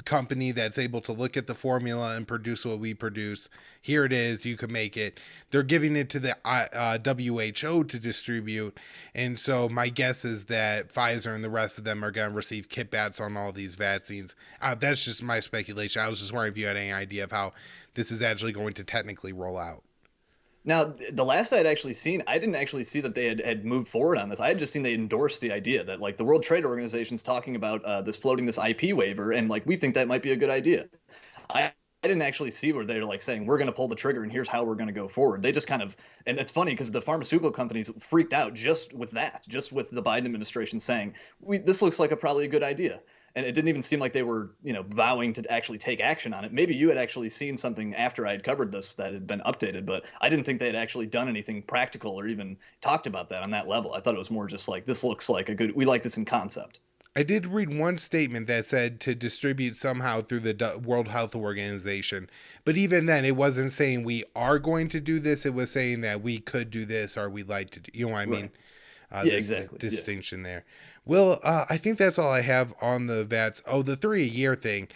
company that's able to look at the formula and produce what we produce, here it is, you can make it. They're giving it to the WHO to distribute. And so my guess is that Pfizer and the rest of them are going to receive kickbacks on all these vaccines. That's just my speculation. I was just wondering if you had any idea of how this is actually going to technically roll out. Now, the last I had actually seen, I didn't actually see that they had moved forward on this. I had just seen they endorsed the idea that like the World Trade Organization's talking about this floating this IP waiver, and like we think that might be a good idea. didn't actually see where they're like saying we're going to pull the trigger and here's how we're going to go forward. They just kind of, and it's funny because the pharmaceutical companies freaked out just with that, just with the Biden administration saying this looks like a probably a good idea, and it didn't even seem like they were vowing to actually take action on it. Maybe you had actually seen something after I had covered this that had been updated, but I didn't think they had actually done anything practical or even talked about that on that level. I thought it was more just like this looks like a good, we like this in concept. I did read one statement that said to distribute somehow through the World Health Organization. But even then, it wasn't saying we are going to do this. It was saying that we could do this or we'd like to do, you know what I mean? Right. Yeah, This exactly. Yeah. distinction there. Well, I think that's all I have on the vets. Oh, the 3 a year thing.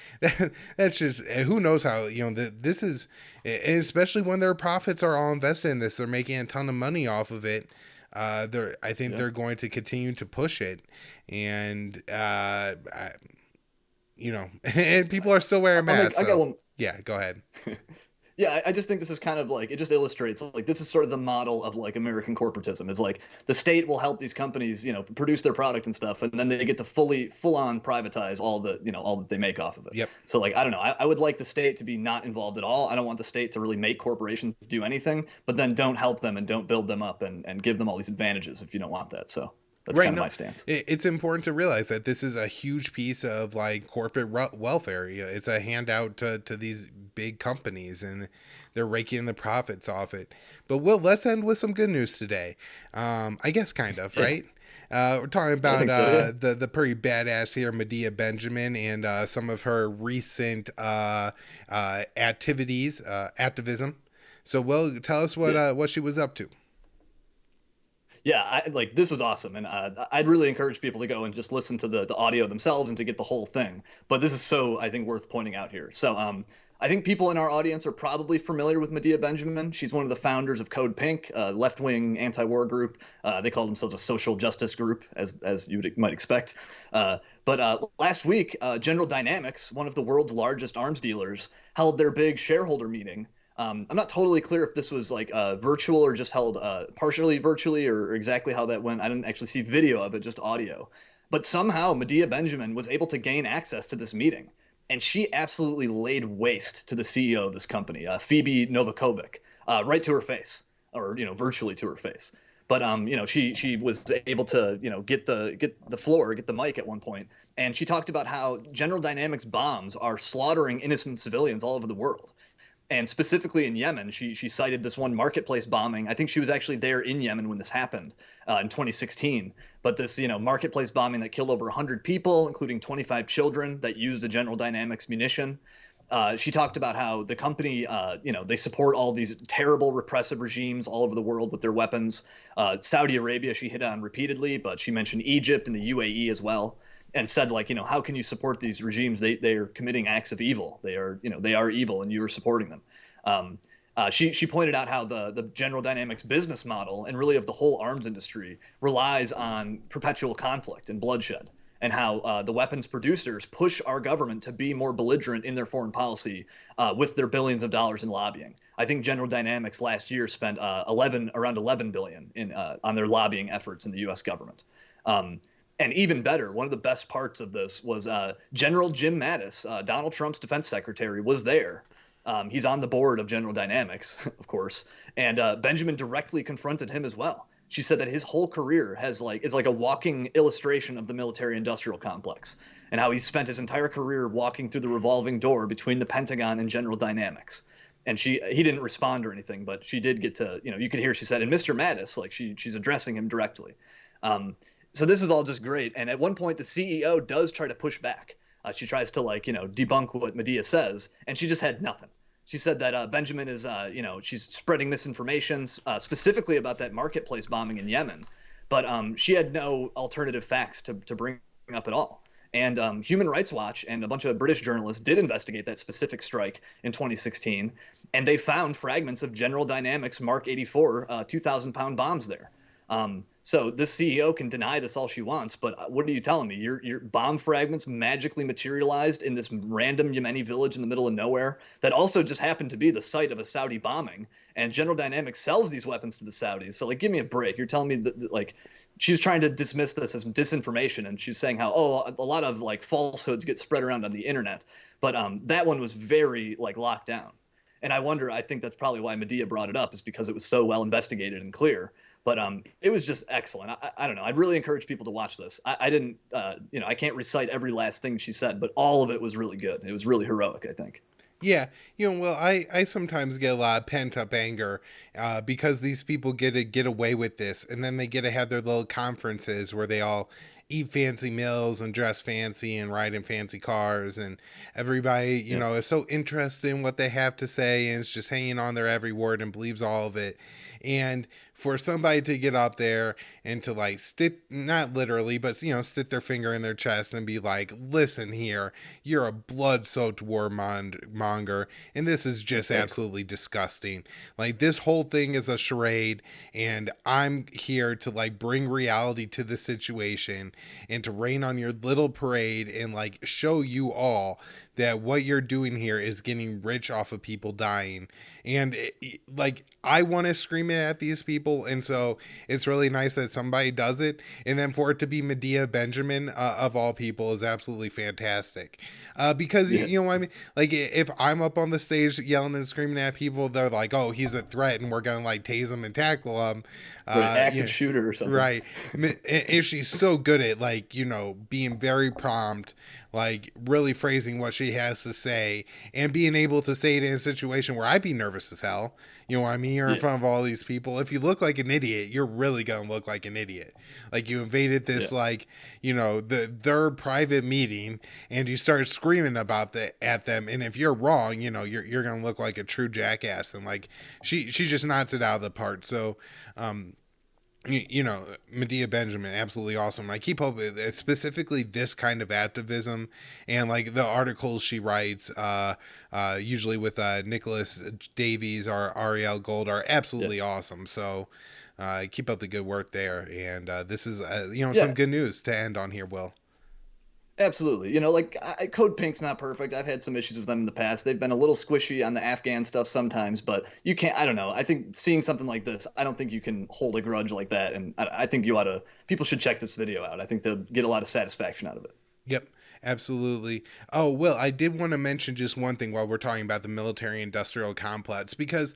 That's just who knows how this is, especially when their profits are all invested in this. They're making a ton of money off of it. I think Yeah. they're going to continue to push it, and and people are still wearing masks. I got So one. yeah, go ahead. Yeah, I just think this is kind of like it just illustrates like this is sort of the model of like American corporatism is like the state will help these companies, produce their product and stuff, and then they get to full on privatize all the, all that they make off of it. Yep. So like I don't know, I would like the state to be not involved at all. I don't want the state to really make corporations do anything, but then don't help them and don't build them up and give them all these advantages if you don't want that. So that's Right. kind of No, my stance. it's important to realize that this is a huge piece of like corporate welfare. It's a handout to these big companies, and they're raking the profits off it. But let's end with some good news today. I guess kind of, Yeah, right? We're talking I about think so. Yeah. the pretty badass here, Medea Benjamin, and some of her recent activities, activism. So, Will, tell us Yeah. what she was up to. Yeah, like this was awesome, and I'd really encourage people to go and just listen to the audio themselves and to get the whole thing. But this is so I think worth pointing out here. So I think people in our audience are probably familiar with Medea Benjamin. She's one of the founders of Code Pink, a left-wing anti-war group. They call themselves a social justice group, as you might expect. But last week, General Dynamics, one of the world's largest arms dealers, held their big shareholder meeting. I'm not totally clear if this was like virtual or just held partially virtually or exactly how that went. I didn't actually see video of it, just audio. But somehow Medea Benjamin was able to gain access to this meeting, and she absolutely laid waste to the CEO of this company, Phoebe Novakovic, right to her face, or virtually to her face. But she was able to get the floor, get the mic at one point, and she talked about how General Dynamics bombs are slaughtering innocent civilians all over the world, and specifically in Yemen, she cited this one marketplace bombing. I think she was actually there in Yemen when this happened in 2016. But this, marketplace bombing that killed over 100 people, including 25 children, that used a General Dynamics munition. She talked about how the company, they support all these terrible repressive regimes all over the world with their weapons. Saudi Arabia, she hit on repeatedly, but she mentioned Egypt and the UAE as well, and said like, how can you support these regimes? They are committing acts of evil. They are evil, and you are supporting them. She pointed out how the General Dynamics business model and really of the whole arms industry relies on perpetual conflict and bloodshed, and how the weapons producers push our government to be more belligerent in their foreign policy with their billions of dollars in lobbying. I think General Dynamics last year spent around 11 billion in on their lobbying efforts in the U.S. government. And even better, one of the best parts of this was General Jim Mattis, Donald Trump's defense secretary, was there. He's on the board of General Dynamics, of course, and Benjamin directly confronted him as well. She said that his whole career is like a walking illustration of the military-industrial complex, and how he spent his entire career walking through the revolving door between the Pentagon and General Dynamics. And he didn't respond or anything, but she did get to, you could hear she said, and Mr. Mattis, like she's addressing him directly. So this is all just great. And at one point, the CEO does try to push back. She tries to debunk what Medea says, and she just had nothing. She said that Benjamin is, she's spreading misinformation, specifically about that marketplace bombing in Yemen, but she had no alternative facts to bring up at all. And Human Rights Watch and a bunch of British journalists did investigate that specific strike in 2016, and they found fragments of General Dynamics Mark 84 2,000-pound bombs there. So this CEO can deny this all she wants, but what are you telling me? Your bomb fragments magically materialized in this random Yemeni village in the middle of nowhere that also just happened to be the site of a Saudi bombing, and General Dynamics sells these weapons to the Saudis. So like, give me a break. You're telling me that like she was trying to dismiss this as disinformation, and she's saying how, oh, a lot of like falsehoods get spread around on the internet, but that one was very like locked down. And I wonder, I think that's probably why Medea brought it up, is because it was so well investigated and clear. But it was just excellent. I don't know. I'd really encourage people to watch this. I didn't, I can't recite every last thing she said, but all of it was really good. It was really heroic, I think. Yeah, well, I sometimes get a lot of pent up anger because these people get to get away with this, and then they get to have their little conferences where they all eat fancy meals and dress fancy and ride in fancy cars, and everybody, Yep. is so interested in what they have to say and it's just hanging on their every word and believes all of it. And for somebody to get up there and to like stick, not literally, but stick their finger in their chest and be like, listen here, you're a blood soaked warmonger, and this is just absolutely disgusting. Like, this whole thing is a charade, and I'm here to like bring reality to the situation and to rain on your little parade and like show you all that what you're doing here is getting rich off of people dying. And like, I want to scream it at these people, and so it's really nice that somebody does it, and then for it to be Medea Benjamin, of all people, is absolutely fantastic. Because Yeah. you know what I mean, like, if I'm up on the stage yelling and screaming at people, they're like, oh, he's a threat and we're gonna like tase him and tackle him. Right. Active Yeah, shooter or something. right. And she's so good at like, being very prompt, like really phrasing what she has to say and being able to say it in a situation where I'd be nervous as hell. You know what I mean? You're in Yeah. front of all these people. If you look like an idiot, you're really gonna look like an idiot. Like, you invaded Yeah. this, like, their private meeting, and you start screaming about at them. And if you're wrong, you're gonna look like a true jackass. And like, she just knocks it out of the part. So, um, Medea Benjamin, absolutely awesome. I keep hoping, specifically this kind of activism, and like the articles she writes, usually with Nicholas Davies or Ariel Gold, are Yeah. absolutely awesome. So keep up the good work there. And this is, some Yeah. good news to end on here, Will. Absolutely. Like Code Pink's not perfect. I've had some issues with them in the past. They've been a little squishy on the Afghan stuff sometimes, but you can't, I don't know. I think seeing something like this, I don't think you can hold a grudge like that. And I think you ought to, people should check this video out. I think they'll get a lot of satisfaction out of it. Yep, absolutely. Oh, well, I did want to mention just one thing while we're talking about the military industrial complex, because,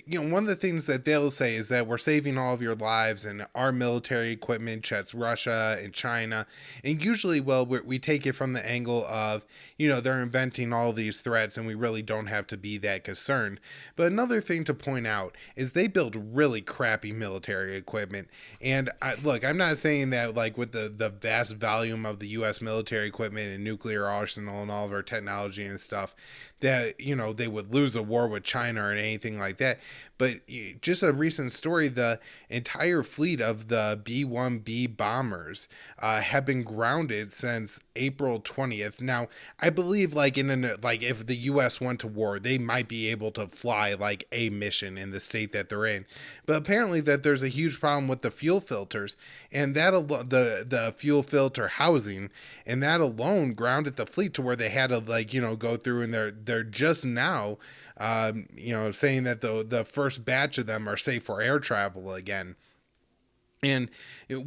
one of the things that they'll say is that we're saving all of your lives and our military equipment checks Russia and China. And usually, well, we take it from the angle of, they're inventing all these threats and we really don't have to be that concerned. But another thing to point out is they build really crappy military equipment. And look, I'm not saying that like with the vast volume of the U.S. military equipment and nuclear arsenal and all of our technology and stuff, that they would lose a war with China or anything like that. But just a recent story, the entire fleet of the B-1B bombers have been grounded since April 20th. Now, I believe like like if the US went to war, they might be able to fly like a mission in the state that they're in. But apparently that there's a huge problem with the fuel filters, and that the fuel filter housing, and that alone grounded the fleet to where they had to like go through, and they're just now saying that the first batch of them are safe for air travel again. And it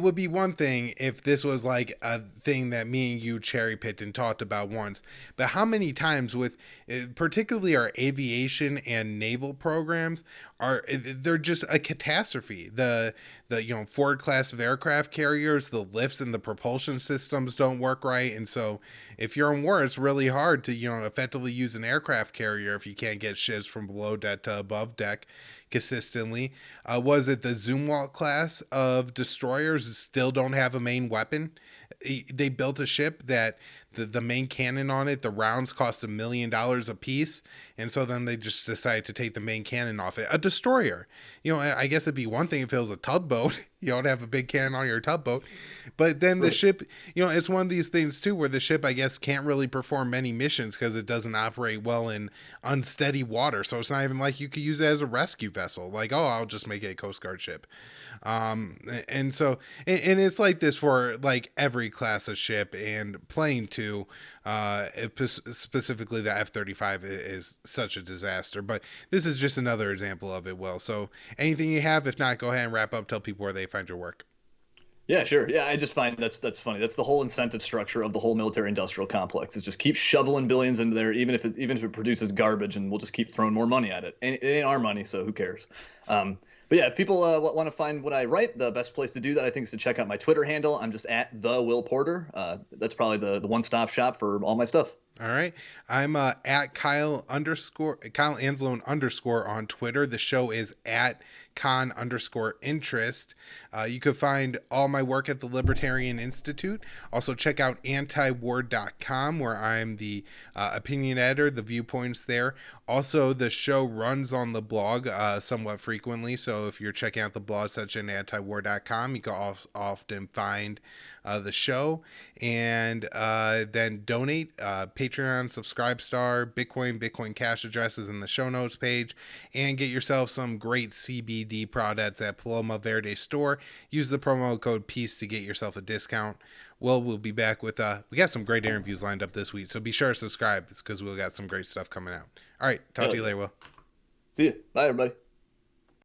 would be one thing if this was like a thing that me and you cherry picked and talked about once, but how many times with particularly our aviation and naval programs they're just a catastrophe. The Ford class of aircraft carriers, the lifts and the propulsion systems don't work right, and so if you're in war, it's really hard to effectively use an aircraft carrier if you can't get ships from below deck to above deck consistently. Was it the Zumwalt class of destroyers still don't have a main weapon? They built a ship that the main cannon on it, the rounds cost $1 million a piece, and so then they just decided to take the main cannon off it. A destroyer, I guess it'd be one thing if it was a tugboat. You don't have a big cannon on your tugboat, but then the Right. ship, it's one of these things too where the ship, I guess, can't really perform many missions because it doesn't operate well in unsteady water. So it's not even like you could use it as a rescue vessel. Like, oh, I'll just make it a Coast Guard ship. And so, and it's like this for like every class of ship and plane too. Specifically, the F-35 is such a disaster. But this is just another example of it. Will, so anything you have? If not, go ahead and wrap up. Tell people where they find your work. Yeah, sure. Yeah, I just find that's funny. That's the whole incentive structure of the whole military industrial complex. Is just keep shoveling billions into there, even if it produces garbage, and we'll just keep throwing more money at it. And it ain't our money, so who cares? But yeah, if people want to find what I write, the best place to do that I think is to check out my Twitter handle. I'm just at the Will Porter. That's probably the one stop shop for all my stuff. All right. I'm at Kyle Anzalone underscore on Twitter. The show is at con underscore interest. You can find all my work at the Libertarian Institute. Also, check out antiwar.com, where I'm the opinion editor, the viewpoints there. Also, the show runs on the blog somewhat frequently. So if you're checking out the blog section at antiwar.com, you can often find the show, and then donate. Patreon, Subscribestar, Bitcoin Cash addresses in the show notes page, and get yourself some great CBD products at Paloma Verde store. Use the promo code PEACE to get yourself a discount. We'll be back with we got some great interviews lined up this week, so be sure to subscribe because we've got some great stuff coming out. All right, talk to Hell you yeah. later, Will. See you. Bye, everybody.